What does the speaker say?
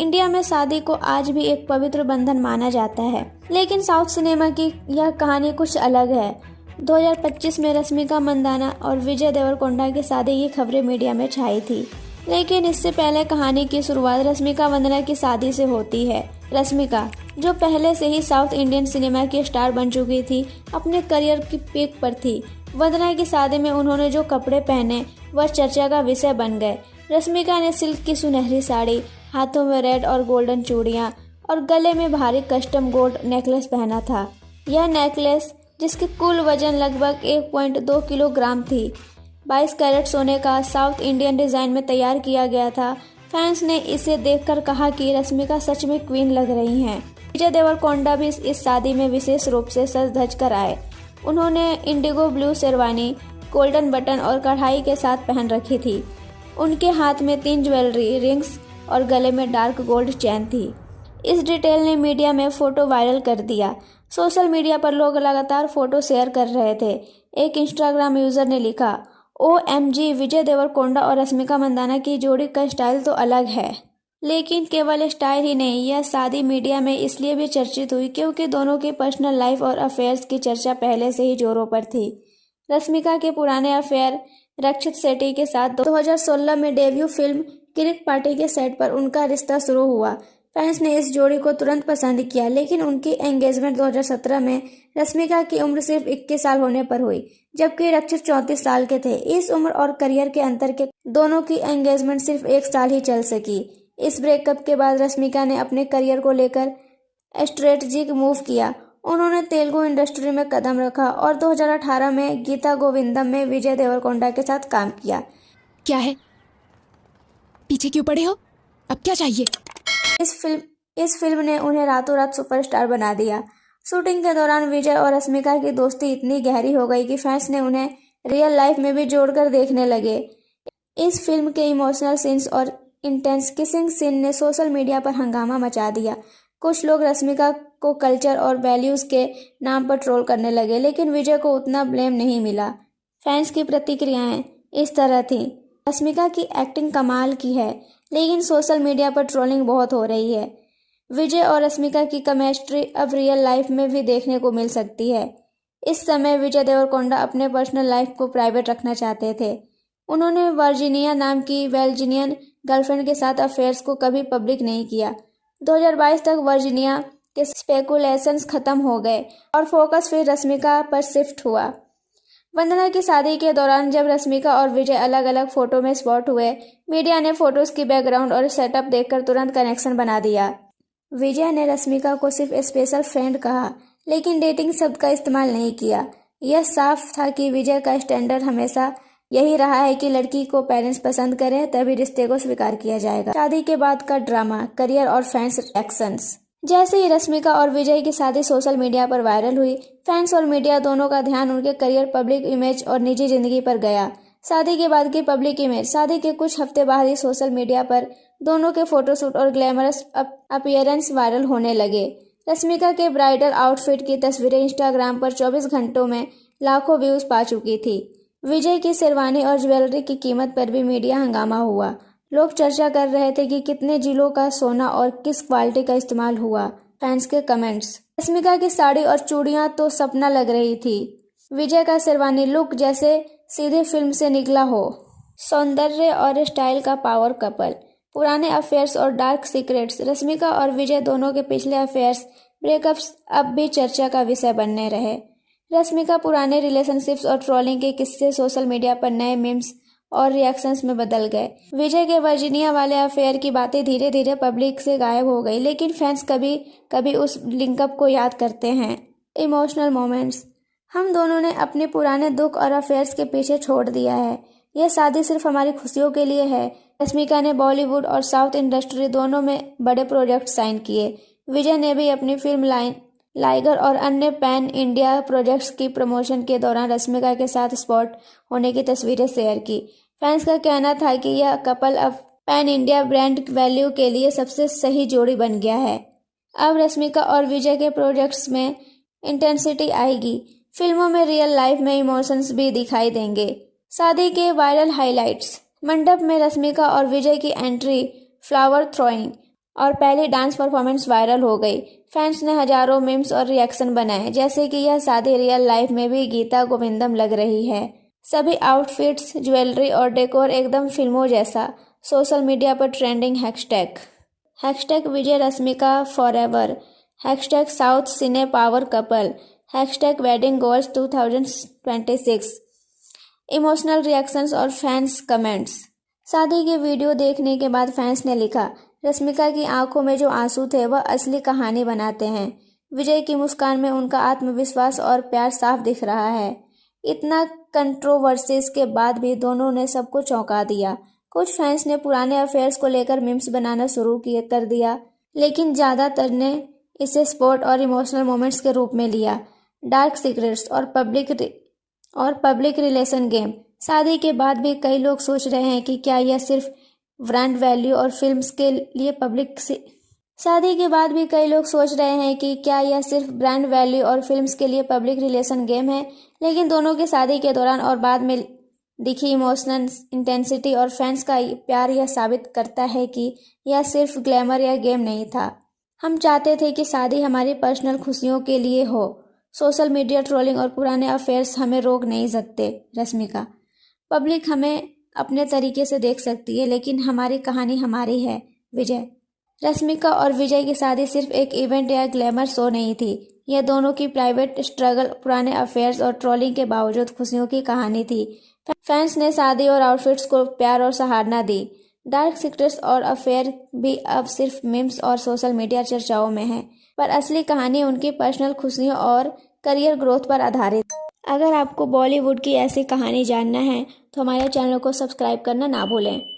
India में शादी को आज भी एक पवित्र बंधन माना जाता है, लेकिन साउथ सिनेमा की यह कहानी कुछ अलग है। 2025 में रश्मिका मंदाना और विजय देवरकोंडा की शादी की खबरें मीडिया में छाई थी, लेकिन इससे पहले कहानी की शुरुआत रश्मिका मंदाना की शादी से होती है। रश्मिका, जो पहले से ही साउथ इंडियन सिनेमा की स्टार बन चुकी थी, अपने करियर की पीक पर थी। वंदना की शादी में उन्होंने जो कपड़े पहने वह चर्चा का विषय बन गए। रश्मिका ने सिल्क की सुनहरी साड़ी, हाथों में रेड और गोल्डन चूड़ियां और गले में भारी कस्टम गोल्ड नेकलेस पहना था। यह नेकलेस, जिसकी कुल वजन लगभग 1.2 किलोग्राम थी, 22 कैरेट सोने का साउथ इंडियन डिजाइन में तैयार किया गया था। फैंस ने इसे देखकर कहा कि रश्मिका सच में क्वीन लग रही हैं। विजय देवरकोंडा भी इस शादी में विशेष रूप से सज धज कर आए। उन्होंने Indigo blue sherwani, golden button और कढ़ाई के साथ पहन रखी थी। उनके हाथ में 3 ज्वेलरी रिंग्स और गले में डार्क गोल्ड चेन थी। इस डिटेल ने मीडिया में फोटो वायरल कर दिया। सोशल मीडिया पर लोग लगातार फोटो शेयर कर रहे थे। एक इंस्टाग्राम यूजर ने लिखा, OMG, विजय देवरकोंडा और रश्मिका मंदाना की जोड़ी का स्टाइल तो अलग है। लेकिन केवल स्टाइल ही नहीं, यह शादी मीडिया में इसलिए भी चर्चित हुई क्योंकि दोनों की पर्सनल लाइफ और अफेयर्स की चर्चा पहले से ही जोरों पर थी। रश्मिका के पुराने अफेयर रक्षित शेट्टी के साथ 2016 में डेब्यू फिल्म किरिक पार्टी के सेट पर उनका रिश्ता शुरू हुआ। फैंस ने इस जोड़ी को तुरंत पसंद किया, लेकिन उनकी एंगेजमेंट 2017 में रश्मिका की उम्र सिर्फ 21 साल होने पर हुई, जबकि रक्षित 34 साल के थे। इस उम्र और करियर के अंतर के दोनों की एंगेजमेंट सिर्फ 1 साल ही चल सकी। इस ब्रेकअप के बाद रश्मिका ने अपने करियर को लेकर स्ट्रेटजिक मूव किया। उन्होंने तेलुगु इंडस्ट्री में कदम रखा और 2018 में गीता गोविंदम में विजय देवरकोंडा के साथ काम किया। क्या है? पीछे क्यों पड़े हो? अब क्या चाहिए? इस फिल्म ने उन्हें रातों रात सुपरस्टार बना दिया। शूटिंग के दौरान विजय और रश्मिका की दोस्ती इतनी गहरी हो गई कि फैंस ने उन्हें रियल लाइफ में भी जोड़कर देखने लगे। इस फिल्म के इमोशनल सीन्स और इंटेंस किसिंग सीन ने सोशल मीडिया पर हंगामा मचा दिया। कुछ लोग रश्मिका को कल्चर और वैल्यूज के नाम पर ट्रोल करने लगे, लेकिन विजय को उतना ब्लेम नहीं मिला। फैंस की प्रतिक्रियाएं इस तरह थीं, रश्मिका की एक्टिंग कमाल की है, लेकिन सोशल मीडिया पर ट्रोलिंग बहुत हो रही है। विजय और रश्मिका की केमिस्ट्री अब रियल लाइफ में भी देखने को मिल सकती है। इस समय विजय देवरकोंडा अपने पर्सनल लाइफ को प्राइवेट रखना चाहते थे। उन्होंने वर्जीनिया नाम की बेल्जियन गर्लफ्रेंड के साथ अफेयर्स को कभी पब्लिक नहीं किया। 2022 तक वर्जीनिया के स्पेकुलेशंस खत्म हो गए और फोकस फिर रश्मिका पर शिफ्ट हुआ। वंदना की शादी के दौरान जब रश्मिका और विजय अलग अलग फोटो में स्पॉट हुए, मीडिया ने फोटोज की बैकग्राउंड और सेटअप देखकर तुरंत कनेक्शन बना दिया। विजय ने रश्मिका को सिर्फ स्पेशल फ्रेंड कहा, लेकिन डेटिंग शब्द का इस्तेमाल नहीं किया। यह साफ था कि विजय का स्टैंडर्ड हमेशा यही रहा है कि लड़की को पेरेंट्स पसंद करें तभी रिश्ते को स्वीकार किया जाएगा। शादी के बाद का ड्रामा, करियर और फैंस रिएक्शंस। जैसे ही रश्मिका और विजय की शादी सोशल मीडिया पर वायरल हुई, फैंस और मीडिया दोनों का ध्यान उनके करियर, पब्लिक इमेज और निजी जिंदगी पर गया। शादी के बाद की पब्लिक इमेज। शादी के कुछ हफ्ते बाद ही सोशल मीडिया पर दोनों के फोटोशूट और ग्लैमरस अपीयरेंस वायरल होने लगे। रश्मिका के ब्राइडल आउटफिट की तस्वीरें इंस्टाग्राम पर 24 घंटों में लाखों व्यूज पा चुकी थी। विजय की शेरवानी और ज्वेलरी की कीमत पर भी मीडिया हंगामा हुआ। लोग चर्चा कर रहे थे कि कितने जिलों का सोना और किस क्वालिटी का इस्तेमाल हुआ। फैंस के कमेंट्स। रश्मिका की साड़ी और चूड़ियां तो सपना लग रही थी। विजय का शेरवानी लुक जैसे सीधे फिल्म से निकला हो। सौंदर्य और स्टाइल का पावर कपल। पुराने अफेयर्स और डार्क सीक्रेट्स। रश्मिका और विजय दोनों के पिछले अफेयर्स, ब्रेकअप्स अब भी चर्चा का विषय बनने रहे। रश्मिका पुराने रिलेशनशिप्स और ट्रोलिंग के किस्से सोशल मीडिया पर नए मीम्स और रिएक्शंस में बदल गए। विजय के वर्जीनिया वाले अफेयर की बातें धीरे धीरे पब्लिक से गायब हो गई, लेकिन फैंस कभी कभी उस लिंकअप को याद करते हैं। Emotional moments. हम दोनों ने अपने पुराने दुख और अफेयर्स के पीछे छोड़ दिया है। यह शादी सिर्फ हमारी खुशियों के लिए है। रश्मिका ने बॉलीवुड और साउथ इंडस्ट्री दोनों में बड़े प्रोजेक्ट साइन किए। विजय ने भी अपनी फिल्म लाइगर और अन्य पैन इंडिया प्रोजेक्ट्स की प्रमोशन के दौरान रश्मिका के साथ स्पॉट होने की तस्वीरें शेयर की। फैंस का कहना था कि यह कपल अब पैन इंडिया ब्रांड वैल्यू के लिए सबसे सही जोड़ी बन गया है। अब रश्मिका और विजय के प्रोजेक्ट्स में इंटेंसिटी आएगी। फिल्मों में रियल लाइफ में इमोशंस भी दिखाई देंगे। शादी के वायरल हाइलाइट्स। मंडप में रश्मिका और विजय की एंट्री, फ्लावर थ्रोइंग और पहली डांस परफॉर्मेंस वायरल हो गई। फैंस ने हजारों मीम्स और रिएक्शन बनाए, जैसे कि यह शादी रियल लाइफ में भी गीता गोविंदम लग रही है। सभी आउटफिट्स, ज्वेलरी और डेकोर एकदम फिल्मों जैसा। सोशल मीडिया पर trending hashtag Vijay Rashmika forever, hashtag south cine power couple, hashtag wedding goals 2026। Emotional reactions और फैंस कमेंट्स। शादी के वीडियो देखने के बाद फैंस ने लिखा, रश्मिका की आंखों में जो आंसू थे वह असली कहानी बनाते हैं। विजय की मुस्कान में उनका आत्मविश्वास और प्यार साफ दिख रहा है। इतना कंट्रोवर्सीज के बाद भी दोनों ने सबको चौंका दिया। कुछ फैंस ने पुराने अफेयर्स को लेकर मीम्स बनाना शुरू कर दिया, लेकिन ज़्यादातर ने इसे स्पोर्ट और इमोशनल मोमेंट्स के रूप में लिया। डार्क सीक्रेट्स और पब्लिक रिलेशन गेम। शादी के बाद भी कई लोग सोच रहे हैं कि क्या यह सिर्फ ब्रांड वैल्यू और फिल्म्स के लिए पब्लिक रिलेशन गेम है, लेकिन दोनों की शादी के दौरान और बाद में दिखी इमोशनल इंटेंसिटी और फैंस का प्यार यह साबित करता है कि यह सिर्फ ग्लैमर या गेम नहीं था। हम चाहते थे कि शादी हमारी पर्सनल खुशियों के लिए हो। सोशल मीडिया ट्रोलिंग और पुराने अफेयर्स हमें रोक नहीं सकते। रश्मिका, पब्लिक हमें अपने तरीके से देख सकती है, लेकिन हमारी कहानी हमारी है। विजय, रश्मिका और विजय की शादी सिर्फ एक इवेंट या ग्लैमर शो नहीं थी। यह दोनों की प्राइवेट स्ट्रगल, पुराने अफेयर्स और ट्रोलिंग के बावजूद खुशियों की कहानी थी। फैंस ने शादी और आउटफिट्स को प्यार और सराहना दी। डार्क सीक्रेट्स और अफेयर भी अब सिर्फ मीम्स और सोशल मीडिया चर्चाओं में है, पर असली कहानी उनकी पर्सनल खुशियों और करियर ग्रोथ पर आधारित। अगर आपको बॉलीवुड की ऐसी कहानी जानना है तो हमारे चैनल को सब्सक्राइब करना ना भूलें।